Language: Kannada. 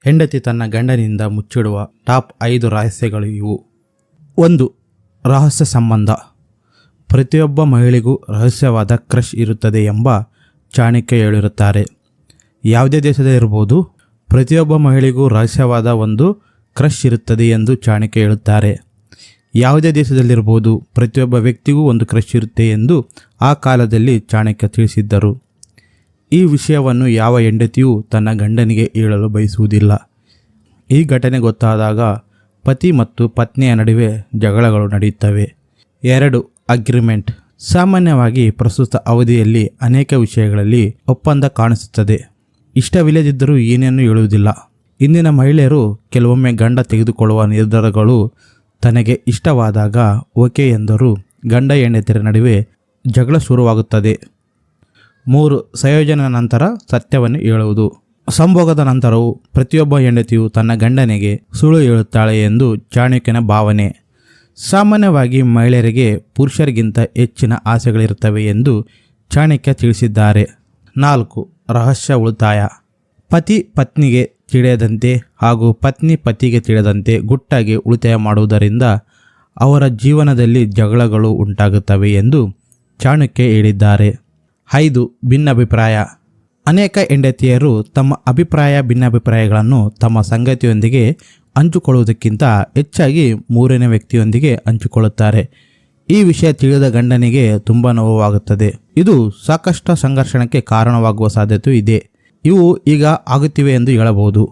ಹೆಂಡತಿ ತನ್ನ ಗಂಡನಿಂದ ಮುಚ್ಚಿಡುವ ಟಾಪ್ 5 ರಹಸ್ಯಗಳು ಇವು. 1. ರಹಸ್ಯ ಸಂಬಂಧ. ಪ್ರತಿಯೊಬ್ಬ ಮಹಿಳೆಗೂ ರಹಸ್ಯವಾದ ಕ್ರಶ್ ಇರುತ್ತದೆ ಎಂಬ ಚಾಣಕ್ಯ ಹೇಳಿರುತ್ತಾರೆ. ಯಾವುದೇ ದೇಶದಲ್ಲಿರ್ಬೋದು, ಪ್ರತಿಯೊಬ್ಬ ಮಹಿಳೆಗೂ ರಹಸ್ಯವಾದ ಒಂದು ಕ್ರಶ್ ಇರುತ್ತದೆ ಎಂದು ಚಾಣಕ್ಯ ಹೇಳುತ್ತಾರೆ. ಯಾವುದೇ ದೇಶದಲ್ಲಿರ್ಬೋದು, ಪ್ರತಿಯೊಬ್ಬ ವ್ಯಕ್ತಿಗೂ ಒಂದು ಕ್ರಶ್ ಇರುತ್ತೆ ಎಂದು ಆ ಕಾಲದಲ್ಲಿ ಚಾಣಕ್ಯ ತಿಳಿಸಿದ್ದರು. ಈ ವಿಷಯವನ್ನು ಯಾವ ಹೆಂಡತಿಯೂ ತನ್ನ ಗಂಡನಿಗೆ ಹೇಳಲು ಬಯಸುವುದಿಲ್ಲ. ಈ ಘಟನೆ ಗೊತ್ತಾದಾಗ ಪತಿ ಮತ್ತು ಪತ್ನಿಯ ನಡುವೆ ಜಗಳಗಳು ನಡೆಯುತ್ತವೆ. 2. ಅಗ್ರಿಮೆಂಟ್. ಸಾಮಾನ್ಯವಾಗಿ ಪ್ರಸ್ತುತ ಅವಧಿಯಲ್ಲಿ ಅನೇಕ ವಿಷಯಗಳಲ್ಲಿ ಒಪ್ಪಂದ ಕಾಣಿಸುತ್ತದೆ. ಇಷ್ಟವಿಲ್ಲದಿದ್ದರೂ ಏನೇನೂ ಹೇಳುವುದಿಲ್ಲ. ಇಂದಿನ ಮಹಿಳೆಯರು ಕೆಲವೊಮ್ಮೆ ಗಂಡ ತೆಗೆದುಕೊಳ್ಳುವ ನಿರ್ಧಾರಗಳು ತನಗೆ ಇಷ್ಟವಾದಾಗ ಓಕೆ ಎಂದರೂ ಗಂಡ ಹೆಂಡತಿಯರ ನಡುವೆ ಜಗಳ ಶುರುವಾಗುತ್ತದೆ. 3. ಸಂಯೋಜನೆ ನಂತರ ಸತ್ಯವನ್ನು ಹೇಳುವುದು. ಸಂಭೋಗದ ನಂತರವೂ ಪ್ರತಿಯೊಬ್ಬ ಹೆಂಡತಿಯು ತನ್ನ ಗಂಡನಿಗೆ ಸುಳ್ಳು ಹೇಳುತ್ತಾಳೆ ಎಂದು ಚಾಣಕ್ಯನ ಭಾವನೆ. ಸಾಮಾನ್ಯವಾಗಿ ಮಹಿಳೆಯರಿಗೆ ಪುರುಷರಿಗಿಂತ ಹೆಚ್ಚಿನ ಆಸೆಗಳಿರುತ್ತವೆ ಎಂದು ಚಾಣಕ್ಯ ತಿಳಿಸಿದ್ದಾರೆ. 4. ರಹಸ್ಯ ಉಳಿತಾಯ. ಪತಿ ಪತ್ನಿಗೆ ತಿಳಿಯದಂತೆ ಹಾಗೂ ಪತ್ನಿ ಪತಿಗೆ ತಿಳಿಯದಂತೆ ಗುಟ್ಟಾಗಿ ಉಳಿತಾಯ ಮಾಡುವುದರಿಂದ ಅವರ ಜೀವನದಲ್ಲಿ ಜಗಳಗಳು ಉಂಟಾಗುತ್ತವೆ ಎಂದು ಚಾಣಕ್ಯ ಹೇಳಿದ್ದಾರೆ. 5. ಭಿನ್ನಾಭಿಪ್ರಾಯ. ಅನೇಕ ಹೆಂಡತಿಯರು ತಮ್ಮ ಭಿನ್ನಾಭಿಪ್ರಾಯಗಳನ್ನು ತಮ್ಮ ಸಂಗಾತಿಯೊಂದಿಗೆ ಹಂಚಿಕೊಳ್ಳುವುದಕ್ಕಿಂತ ಹೆಚ್ಚಾಗಿ ಮೂರನೇ ವ್ಯಕ್ತಿಯೊಂದಿಗೆ ಹಂಚಿಕೊಳ್ಳುತ್ತಾರೆ. ಈ ವಿಷಯ ತಿಳಿದ ಗಂಡನಿಗೆ ತುಂಬ ನೋವಾಗುತ್ತದೆ. ಇದು ಸಾಕಷ್ಟು ಸಂಘರ್ಷಣಕ್ಕೆ ಕಾರಣವಾಗುವ ಸಾಧ್ಯತೆ ಇದೆ. ಇವು ಈಗ ಆಗುತ್ತಿವೆ ಎಂದು ಹೇಳಬಹುದು.